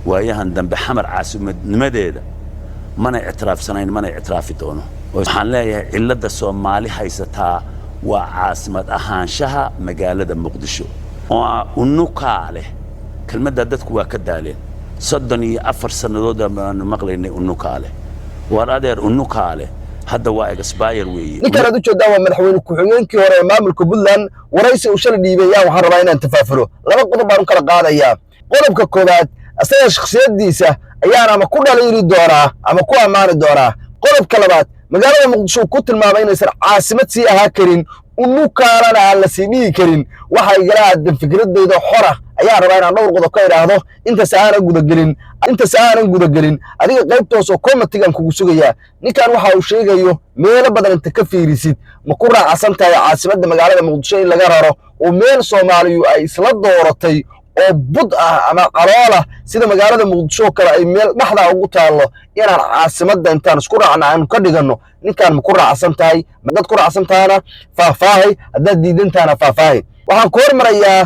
waayahan dambe xamar caasimadnimadeeda mana ictiraafsanayn mana ictiraafi doono waxaan leeyahay cilada Soomaali haysataa waa caasimad ahaanshaha magaalada Muqdisho oo unukaale kelmadda dadku waa ka daaleen 34 sanadood aan maqlaynay unukaale war adeer unukaale hadda waa expire weeye ninkan aad u jeedaa waa madaxweyne ku-xigeenkii hore ee maamulka Puntland waraysi uu shalay dhiibayay waxaan rabaa inaan tafaafuro laba qodob baan kala qaadayaa qodobka koobaad asaga shakhsiyadiisa ayaan ama ku dhaliili doonaa ama ku amaani doonaa qodobka labaad magaalada Muqdisho ku tilmaamay inaysan caasimad sii ahaa karin unukaalana aan la sii dhigi karin waxay galaadan fikradeyda xora ayaa rabaa inaan dhowr qodob ka iraahdo inta aanan gudagelin adiga qaybtoos oo commentigan kugu sugaya ninkan waxa uu sheegayo meelo badan inta ka fiirisid ma ku raacsan tahay caasimadda magaalada Muqdisho in laga raro oo meel Soomaaliyu ay isla dooratay oo bud ah ama qaloola sida magaalada Muqdisho kale ay meel dhaxda ugu taalo inaan caasimadda intaan isku raacna aan ka dhigano ninkan ma ku raacsan tahay dad ku raacsan taana faahfaahay haddaad diidantaana faahfaahay waxaan ku hormarayaa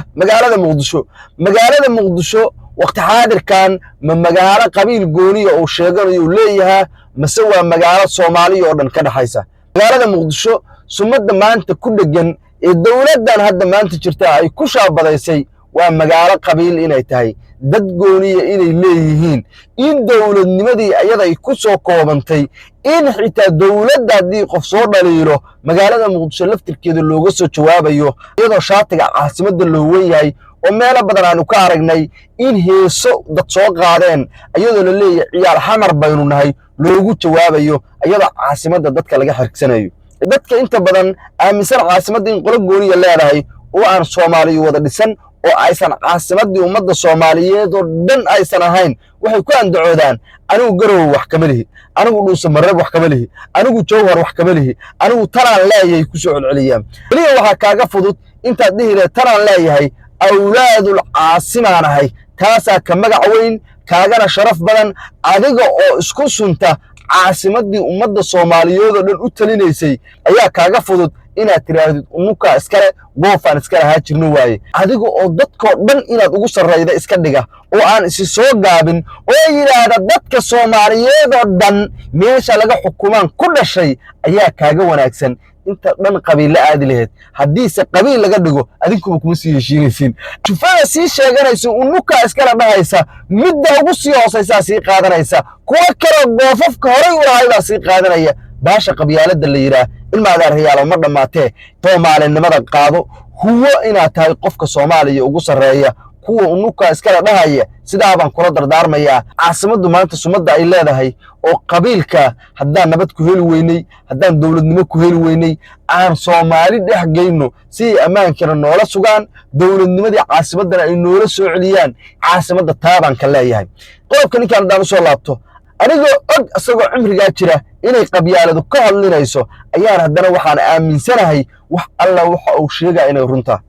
magaalada Muqdisho waqti xaadirkan ma magaalo qabiil gooniya oo sheeganayo leeyahay mase waa magaalo Soomaaliya oo dhan ka dhaxaysa magaalada Muqdisho sumadda maanta ku dhagan ee dawladdan hadda maanta jirta ay ku shaabadaysay waa magaalo qabiil inay tahay dad gooniya inay leeyihiin in dawladnimadii ayada ay ku soo koobantay in xitaa dawladda hadii qof soo dhaliilo magaalada Muqdisho laftirkeeda looga soo jawaabayo iyadoo shaatiga caasimadda loo weeyahay oo meelo badan aanu ka aragnay in heeso dad soo qaadeen iyadoo la leeyahay ciyaal xamar baynu nahay loogu jawaabayo iyadoo caasimadda dadka laga xirksanayo dadka inta badan aaminsan caasimadda in qolo gooniya leedahay oo aan Soomaaliyu wada dhisan oo aysan caasimadii ummadda Soomaaliyeed oo dhan aysan ahayn waxay ku andacoodaan anigu garow wax kama lihi anigu dhuusa marab wax kama lihi anigu jawhar wax kama lihi anigu tanaan leeyahay ku soo celceliyaan waliba waxa kaaga fudud inta dhihire tanaan leeyahay awlaadul caasimaan ahay taasaa ka magac weyn kaagana sharaf badan adiga oo isku sunta caasimadii ummadda Soomaaliyeed oo dhan u talinaysay ayaa kaaga fudud inaad tiraahdo unuka iskale goofan iskale ha jirno waaye adiga oo dadka dhan inaad ugu sarreeyda iska dhiga oo aan isi soo gaabin oo yiraahdo dadka Soomaaliyeed oo dhan meesha laga xukumaan ku dhashay ayaa kaaga wanaagsan inta dhan qabiil la aadi lahayd hadii se qabiil laga dhigo adinku kuma sii heshiinaysiin shufada sii sheeganayso unuka iskala dhahaysa midda ugu sii hoosaysa sii qaadanaysa kuwa kale goofafka hore u lahayd sii qaadanaya baasha qabyaalada la yiraa ilma adeeryaal ma dhamaatee Soomaalinimada qaado huwa inaad tahay qofka Soomaaliya ugu sareeya kuwa unuka iskala dhahaya sidaa baan kula dardaarmaya caasimaddu maanta sumadda ay leedahay oo qabiilka haddaan nabad ku heli weynay haddaan dawladnimo ku heli weynay aan Soomaali dhex geyno si amaankana noola sugaan dawladnimadii caasimadana ay noola soo celiyaan caasimadda taabaan ka leeyahay qodobka ninkan daan soo laabto anigoo og asagoo cimriga jira inay qabyaaladu ka hadlinayso ayaan haddana waxaan aaminsanahay wax alla waxa uu sheegay inay runta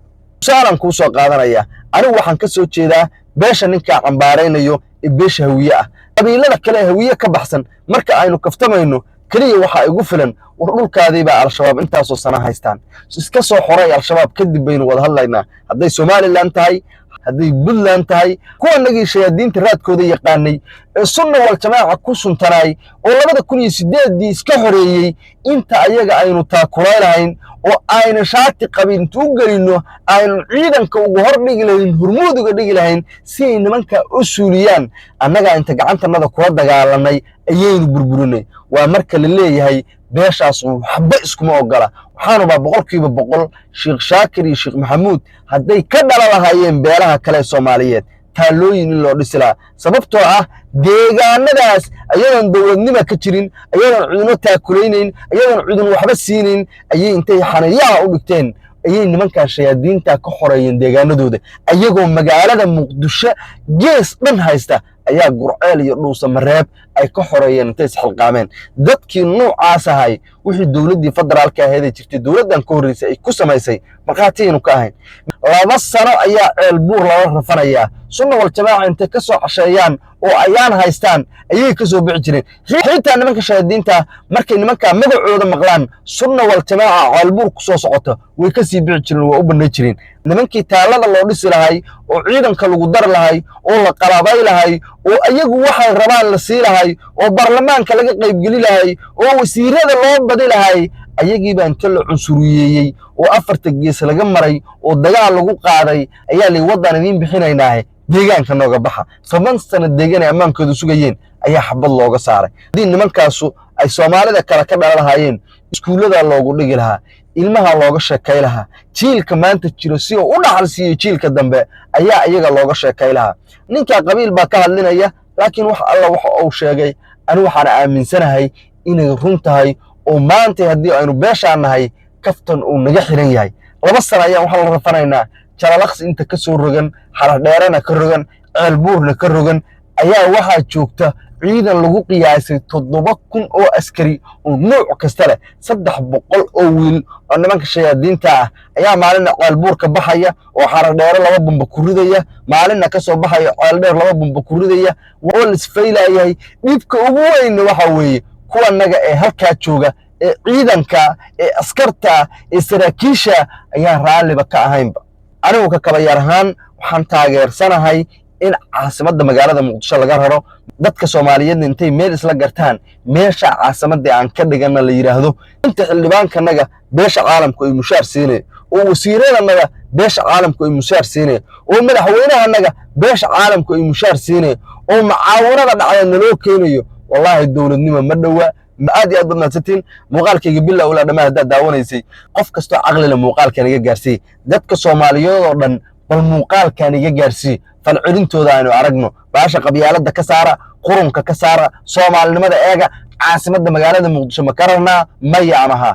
saalan ku soo qaadanaya anigu waxaan ka soo jeedaa beesha ninka cambaareynayo ee beesha hawiye ah qabiilada kale hawiye ka baxsan marka aynu kaftamayno kaliya waxa igu filan war dhulkaadii baa al-shabaab intaasoo sana haystaan iska soo xoray al-shabaab kadib baynu wada hadlaynaa hadday Somaliland tahay hadday Puntland tahay kuwa nagii shayaadiinta raadkooda yaqaanay ee sunna wal jamaaca ku suntanay oo 2008 iska xoreeyay inta ayaga aynu taakulayn oo ayna shaati qabin intuu galino aynu ciidanka ugu hor dhigi lahayn hurmuudiga dhigi lahayn si nimanka u suuliyaan annaga inta gacantanada kula dagaalanay ayaynu burburinay waa marka la leeyahay beeshaas waxba iskuma ogola waxaanu baa 100% Sheekh Shaakir iyo Sheekh Maxamuud hadday ka dhalalahayeen beelaha kale Soomaaliyeed taalooyin loo dhisila sababtoo ah deegaanadaas ayadan dawladnimo ka jirin ayadan ciidamo taakuleeyeen ayadan ciidan waxba siinin ayay intay xanayaha u dhigteen ayay nimanka shayaadiinta ka xoreeyeen deegaanadooda ayagoo magaalada Muqdisho gees dhan haysta ayaa Gurceel iyo Dhuusa Mareeb ay ka xoreeyeen intay isxilqaameen dadkii noocaas ahay wixii dowladdii federaalka ahayd ee jirtay dowladdan ka horreysay ay ku samaysay markhaatiyaynu ka ahayn 2 sano ayaa ceel buur lala rafanayaa sunna wal jamaaca intay ka soo casheeyaan oo ayaan haystaan ayay ka soo bixi jireen xitaa nimanka shahaadiinta markay nimanka magacooda maqlaan sunna wal jamaaca ceel buur ku soo socota way ka sii bixi jireen waa u banay jireen nimankii taalada loo dhisi lahay oo ciidanka lagu dar lahay oo la qalabay lahay oo ayagu waxay rabaan la sii lahay oo baarlamaanka laga qayb geli lahay oo wasiirada loo badi lahay ayagii baan kala cunsuriyeeyay oo 4 gees laga maray oo dagaal lagu qaaday ayaa li wadan idin bixinaynaa deegaanka nooga baxa 7 sano deegaan amaankooda sugayeen ayaa xabad looga saaray hadii nimankaasu ay Soomaalida kala ka dhalahayeen iskuulada loogu dhigi lahaa ilmaha looga sheekay lahaa jiilka maanta jiro si uu u dhaxalsiyo jiilka dambe ayaa iyaga looga sheekay lahaa ninka qabiil baa ka hadlinaya laakiin wax alla waxa uu sheegay anigu waxaan aaminsanahay inay run tahay oo maanta hadii aynu beeshaanahay kaftan uu naga xiran yahay 2 sano ayaa waxa la rafanaynaa jalalaqsi inta ka soo rogan xarar dheerana ka rogan ceel buurna ka rogan ayaa waxa joogta ciidan lagu qiyaasay 7,000 oo askari oo nooc kasta leh 300 oo wiil oo nimanka shayaadiinta ah ayaa maalina ceel buur ka baxaya oo xarar dheer 2 bamba ku ridaya maalina ka soo baxaya ceel dheer 2 bamba ku ridaya oo la isfaylaayay dhibka ugu weyn waxa weeye kuwa naga ee halka jooga ee ciidanka ee askarta ee saraakiisha ayaa raaliba ka ahaynba anigu ka kaba yarahan waxaan taageersanahay in caasimadda magaalada Muqdisho laga raro dadka Soomaaliyeed intay meel isla gartaan meesha caasimadda aan ka dhigana la yiraahdo inta xildhibaankanaga beesha caalamku ay mushaar siinay oo wasiiradanaga beesha caalamku ay mushaar siinay oo madaxweynahanaga beesha caalamku ay mushaar siinay oo macaawinada dhacayna loo keenayo wallahi dawladnimo ma dhawa aad iyo aad badnaantiin muuqaalkayga bilaa ula dhamaada daawanaysay qof kasto aqli leh muuqaalkan iga gaarsii dadka Soomaaliyeed oo dhan bal muuqaalkan iga gaarsii falcelintooda aanu aragno baasha qabyaalada ka saara qurunka ka saara Soomaalinimada eega caasimadda magaalada Muqdisho ma karana ma yaamaha